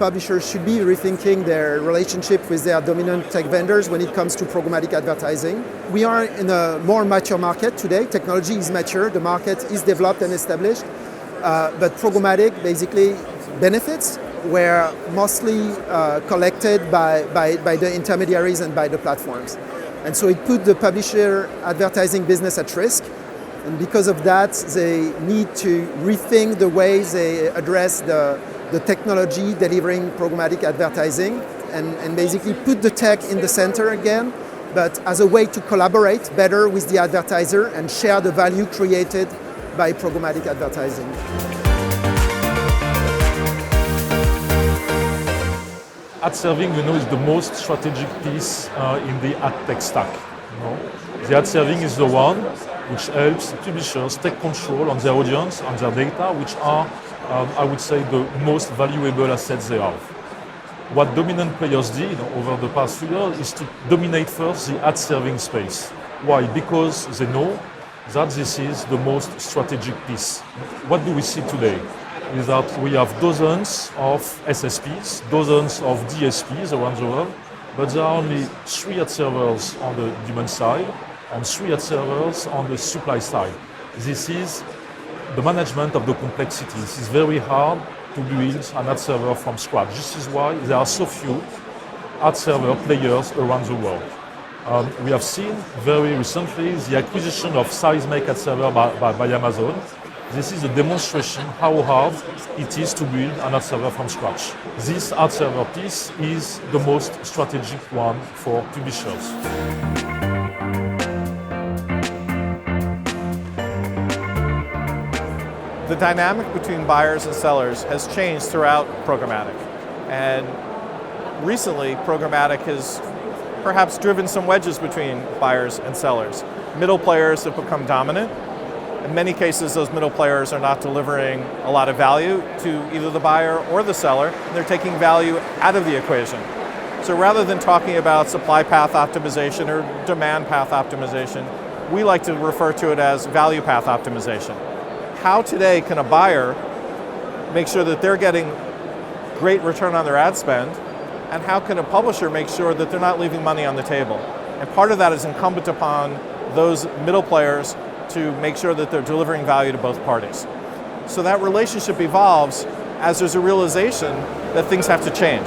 publishers should be rethinking their relationship with their dominant tech vendors when it comes to programmatic advertising. We are in a more mature market today. Technology is mature, the market is developed and established, but programmatic basically benefits were mostly collected by the intermediaries and by the platforms. And so it put the publisher advertising business at risk. And because of that, they need to rethink the way they address the technology delivering programmatic advertising and basically put the tech in the center again, but as a way to collaborate better with the advertiser and share the value created by programmatic advertising. Ad serving, is the most strategic piece in the ad tech stack. The ad serving is the one which helps publishers take control on their audience, on their data, which are, I would say, the most valuable assets they have. What dominant players did over the past few years is to dominate first the ad serving space. Why? Because they know that this is the most strategic piece. What do we see today? Is that we have dozens of SSPs, dozens of DSPs around the world, but there are only 3 ad servers on the demand side and 3 ad servers on the supply side. This is the management of the complexity. This is very hard to build an ad server from scratch. This is why there are so few ad server players around the world. We have seen very recently the acquisition of Sizemake ad server by Amazon. This is a demonstration how hard it is to build an ad server from scratch. This ad server piece is the most strategic one for publishers. The dynamic between buyers and sellers has changed throughout programmatic. And recently, programmatic has perhaps driven some wedges between buyers and sellers. Middle players have become dominant. In many cases, those middle players are not delivering a lot of value to either the buyer or the seller, and they're taking value out of the equation. So rather than talking about supply path optimization or demand path optimization, we like to refer to it as value path optimization. How today can a buyer make sure that they're getting great return on their ad spend, and how can a publisher make sure that they're not leaving money on the table? And part of that is incumbent upon those middle players to make sure that they're delivering value to both parties. So that relationship evolves as there's a realization that things have to change.